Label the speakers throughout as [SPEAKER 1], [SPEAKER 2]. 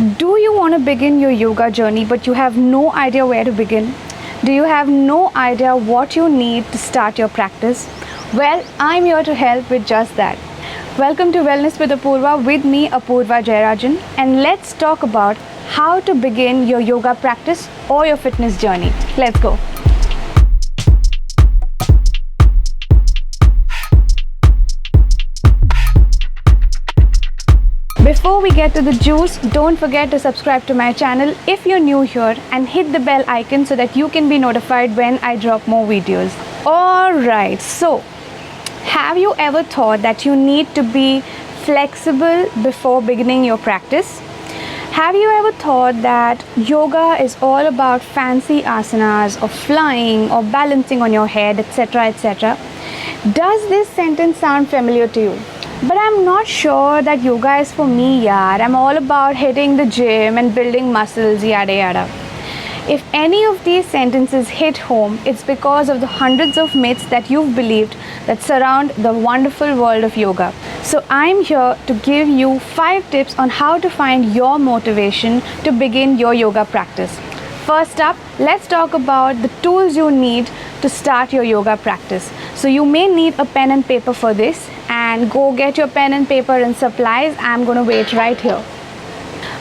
[SPEAKER 1] Do you want to begin your yoga journey but you have no idea where to begin? Do you have no idea what you need to start your practice? Well, I'm here to help with just that. Welcome to Wellness with Apurva with me, Apurva Jayarajan, and let's talk about how to begin your yoga practice or your fitness journey. Let's go. Before we get to the juice, don't forget to subscribe to my channel if you're new here and hit the bell icon so that you can be notified when I drop more videos. Alright, so have you ever thought that you need to be flexible before beginning your practice? Have you ever thought that yoga is all about fancy asanas or flying or balancing on your head, etc., etc.? Does this sentence sound familiar to you? But I'm not sure that yoga is for me, yaar. I'm all about hitting the gym and building muscles, yada yada. If any of these sentences hit home, it's because of the hundreds of myths that you've believed that surround the wonderful world of yoga. So I'm here to give you 5 tips on how to find your motivation to begin your yoga practice. First up, let's talk about the tools you need to start your yoga practice. So you may need a pen and paper for this, and go get your pen and paper and supplies. I'm going to wait right here.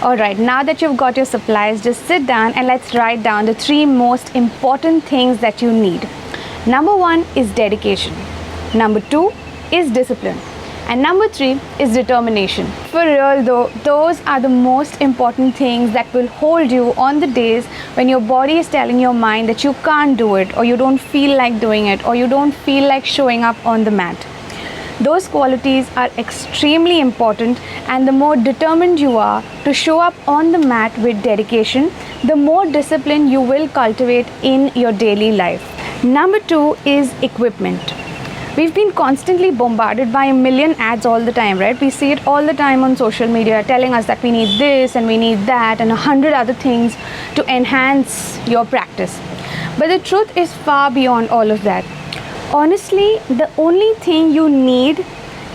[SPEAKER 1] Alright, now that you've got your supplies, just sit down and let's write down the 3 most important things that you need. Number 1 is dedication. Number 2 is discipline. And number 3 is determination. For real though, those are the most important things that will hold you on the days when your body is telling your mind that you can't do it, or you don't feel like doing it, or you don't feel like showing up on the mat. Those qualities are extremely important, and the more determined you are to show up on the mat with dedication, the more discipline you will cultivate in your daily life. Number 2 is equipment. We've been constantly bombarded by a million ads all the time, right? We see it all the time on social media telling us that we need this and we need that and 100 other things to enhance your practice. But the truth is far beyond all of that. Honestly, the only thing you need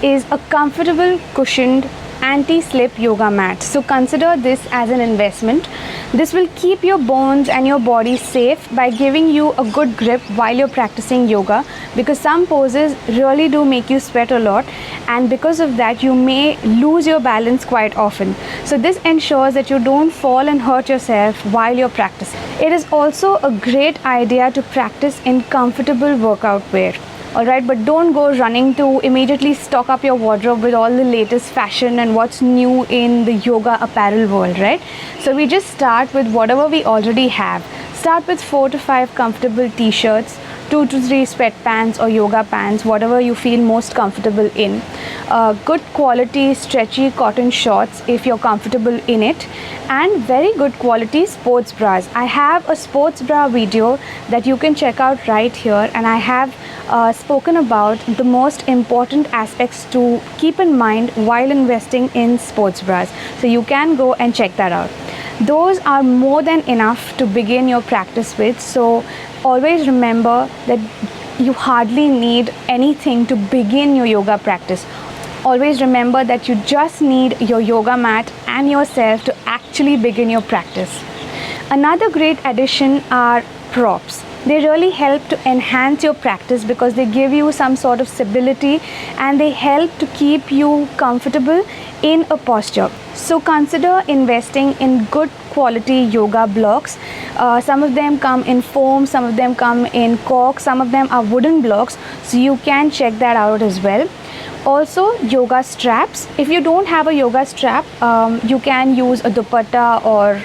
[SPEAKER 1] is a comfortable, cushioned, anti-slip yoga mat. So consider this as an investment. This will keep your bones and your body safe by giving you a good grip while you're practicing yoga, because some poses really do make you sweat a lot, and because of that you may lose your balance quite often. So this ensures that you don't fall and hurt yourself while you're practicing. It is also a great idea to practice in comfortable workout wear. Alright, but don't go running to immediately stock up your wardrobe with all the latest fashion and what's new in the yoga apparel world, right? So we just start with whatever we already have. Start with 4 to 5 comfortable t-shirts, 2 to 3 sweatpants or yoga pants, whatever you feel most comfortable in. Good quality stretchy cotton shorts if you're comfortable in it, and very good quality sports bras. I have a sports bra video that you can check out right here, and I have spoken about the most important aspects to keep in mind while investing in sports bras. So you can go and check that out. Those are more than enough to begin your practice with. So always remember that you hardly need anything to begin your yoga practice. Always remember that you just need your yoga mat and yourself to actually begin your practice. Another great addition are props. They really help to enhance your practice because they give you some sort of stability and they help to keep you comfortable in a posture. So consider investing in good quality yoga blocks. Some of them come in foam, some of them come in cork, some of them are wooden blocks, so you can check that out as well. Also, yoga straps. If you don't have a yoga strap, you can use a dupatta or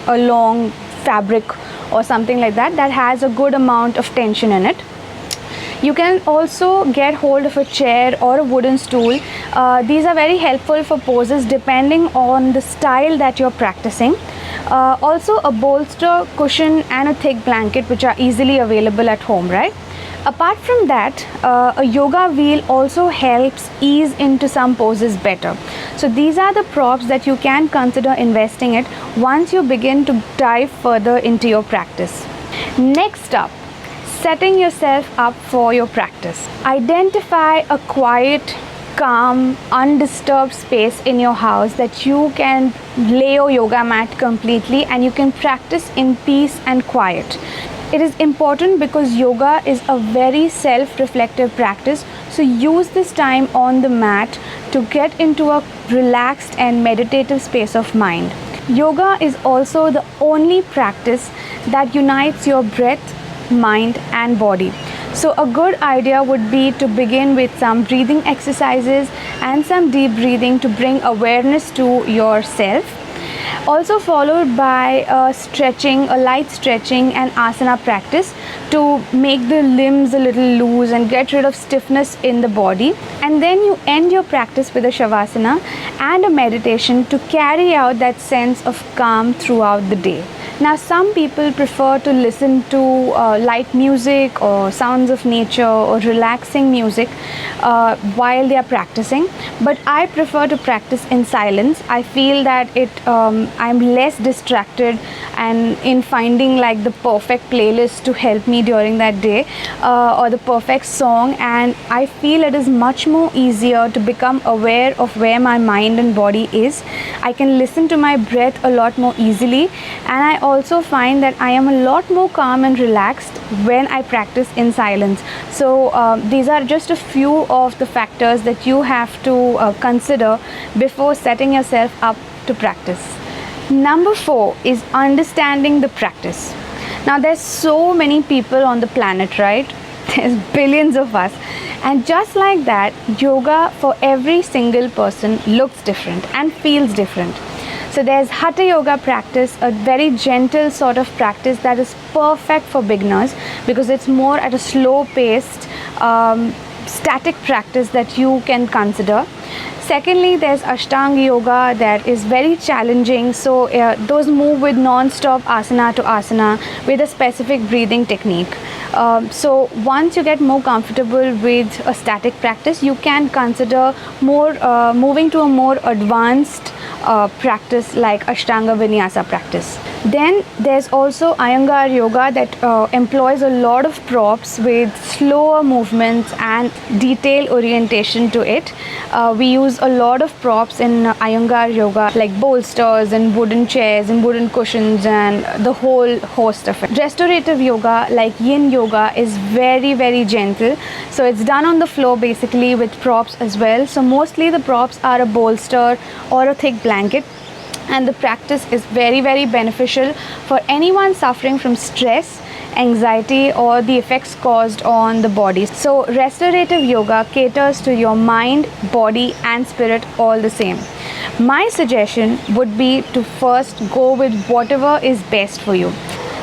[SPEAKER 1] a long fabric or something like that that has a good amount of tension in it. You can also get hold of a chair or a wooden stool. These are very helpful for poses depending on the style that you're practicing. Also a bolster, cushion and a thick blanket which are easily available at home, right? Apart from that, a yoga wheel also helps ease into some poses better. So these are the props that you can consider investing in once you begin to dive further into your practice. Next up, setting yourself up for your practice. Identify a quiet, calm, undisturbed space in your house that you can lay your yoga mat completely and you can practice in peace and quiet. It is important because yoga is a very self-reflective practice, so use this time on the mat to get into a relaxed and meditative space of mind. Yoga is also the only practice that unites your breath, mind and body. So a good idea would be to begin with some breathing exercises and some deep breathing to bring awareness to yourself. Also followed by a light stretching and asana practice to make the limbs a little loose and get rid of stiffness in the body. And then you end your practice with a shavasana and a meditation to carry out that sense of calm throughout the day. Now some people prefer to listen to light music or sounds of nature or relaxing music while they are practicing, but I prefer to practice in silence. I feel that I'm less distracted and in finding like the perfect playlist to help me during that day or the perfect song, and I feel it is much more easier to become aware of where my mind and body is. I can listen to my breath a lot more easily, and I also find that I am a lot more calm and relaxed when I practice in silence. So these are just a few of the factors that you have to consider before setting yourself up to practice. Number 4 is understanding the practice. Now there's so many people on the planet, right? There's billions of us, and just like that, yoga for every single person looks different and feels different. So there's Hatha Yoga practice, a very gentle sort of practice that is perfect for beginners because it's more at a slow paced static practice that you can consider. Secondly, there's Ashtanga Yoga that is very challenging. So those move with non-stop asana to asana with a specific breathing technique. So once you get more comfortable with a static practice, you can consider moving to a more advanced practice like Ashtanga Vinyasa practice. Then there's also Iyengar Yoga that employs a lot of props with slower movements and detail orientation to it. We use a lot of props in Iyengar Yoga like bolsters and wooden chairs and wooden cushions and the whole host of it. Restorative Yoga like Yin Yoga is very, very gentle. So it's done on the floor basically with props as well. So mostly the props are a bolster or a thick blanket, and the practice is very, very beneficial for anyone suffering from stress, anxiety or the effects caused on the body. So restorative yoga caters to your mind, body and spirit all the same. My suggestion would be to first go with whatever is best for you.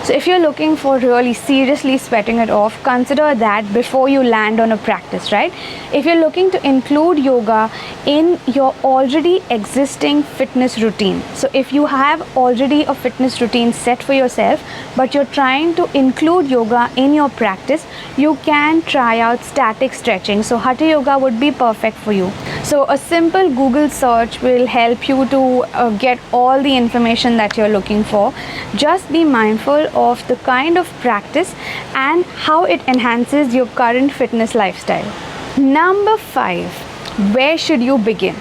[SPEAKER 1] So if you're looking for really seriously sweating it off, consider that before you land on a practice, right? If you're looking to include yoga in your already existing fitness routine, so if you have already a fitness routine set for yourself, but you're trying to include yoga in your practice, you can try out static stretching. So Hatha Yoga would be perfect for you. So a simple Google search will help you to get all the information that you're looking for. Just be mindful of the kind of practice and how it enhances your current fitness lifestyle. Number 5, where should you begin?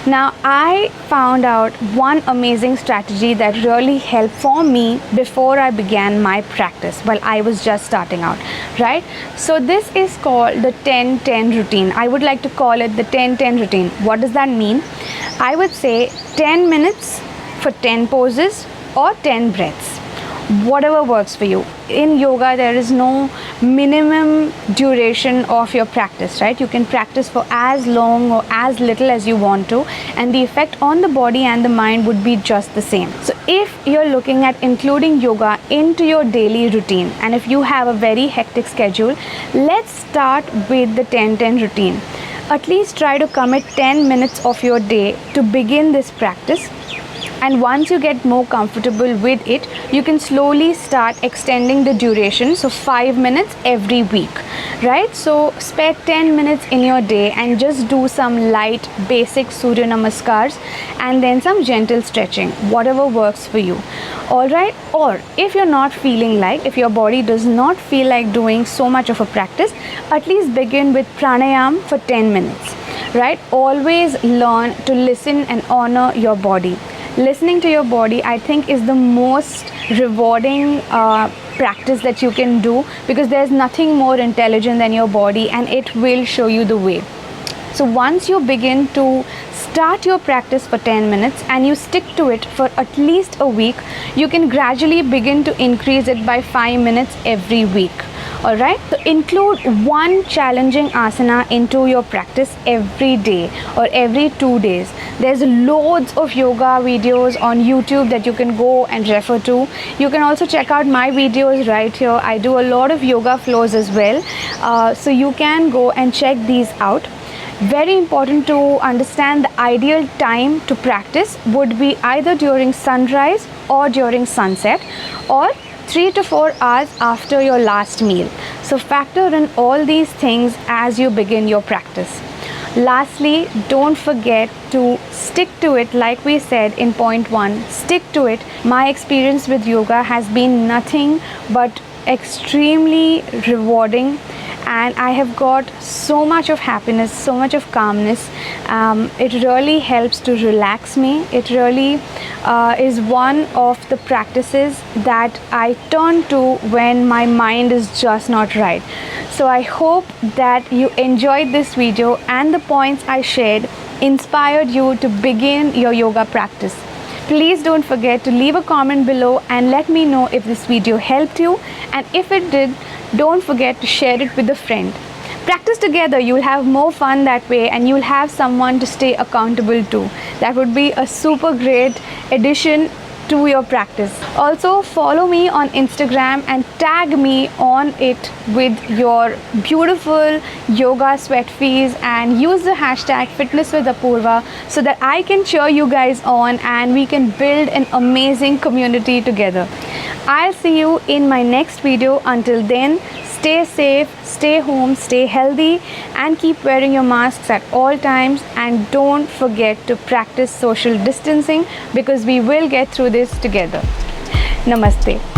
[SPEAKER 1] Now, I found out one amazing strategy that really helped for me before I began my practice while I was just starting out, right? So this is called the 10-10 routine. I would like to call it the 10-10 routine. What does that mean? I would say 10 minutes for 10 poses or 10 breaths. Whatever works for you. In yoga, there is no minimum duration of your practice, right? You can practice for as long or as little as you want to, and the effect on the body and the mind would be just the same. So if you're looking at including yoga into your daily routine, and if you have a very hectic schedule, let's start with the 10-10 routine. At least try to commit 10 minutes of your day to begin this practice. And once you get more comfortable with it, you can slowly start extending the duration. So 5 minutes every week, right? So spare 10 minutes in your day and just do some light basic Surya Namaskars and then some gentle stretching, whatever works for you. All right. Or if you're not feeling like, if your body does not feel like doing so much of a practice, at least begin with pranayam for 10 minutes. right? Always learn to listen and honor your body. Listening to your body, I think, is the most rewarding practice that you can do, because there's nothing more intelligent than your body, and it will show you the way. So once you begin to start your practice for 10 minutes and you stick to it for at least a week, you can gradually begin to increase it by 5 minutes every week. Alright, so include one challenging asana into your practice every day or every 2 days. There's loads of yoga videos on YouTube that you can go and refer to. You can also check out my videos right here. I do a lot of yoga flows as well, so you can go and check these out. Very important to understand the ideal time to practice would be either during sunrise or during sunset, or 3 to 4 hours after your last meal. So factor in all these things as you begin your practice. Lastly, don't forget to stick to it. Like we said in point 1, stick to it. My experience with yoga has been nothing but extremely rewarding, and I have got so much of happiness, so much of calmness. It really helps to relax me. It really is one of the practices that I turn to when my mind is just not right. So I hope that you enjoyed this video and the points I shared inspired you to begin your yoga practice. Please don't forget to leave a comment below and let me know if this video helped you, and if it did, don't forget to share it with a friend. Practice together, you'll have more fun that way, and you'll have someone to stay accountable to. That would be a super great addition to your practice. Also, follow me on Instagram and tag me on it with your beautiful yoga sweat fees, and use the hashtag fitnesswithapurva so that I can cheer you guys on and we can build an amazing community together. I'll see you in my next video. Until then, stay safe, stay home, stay healthy, and keep wearing your masks at all times. And don't forget to practice social distancing, because we will get through this together. Namaste.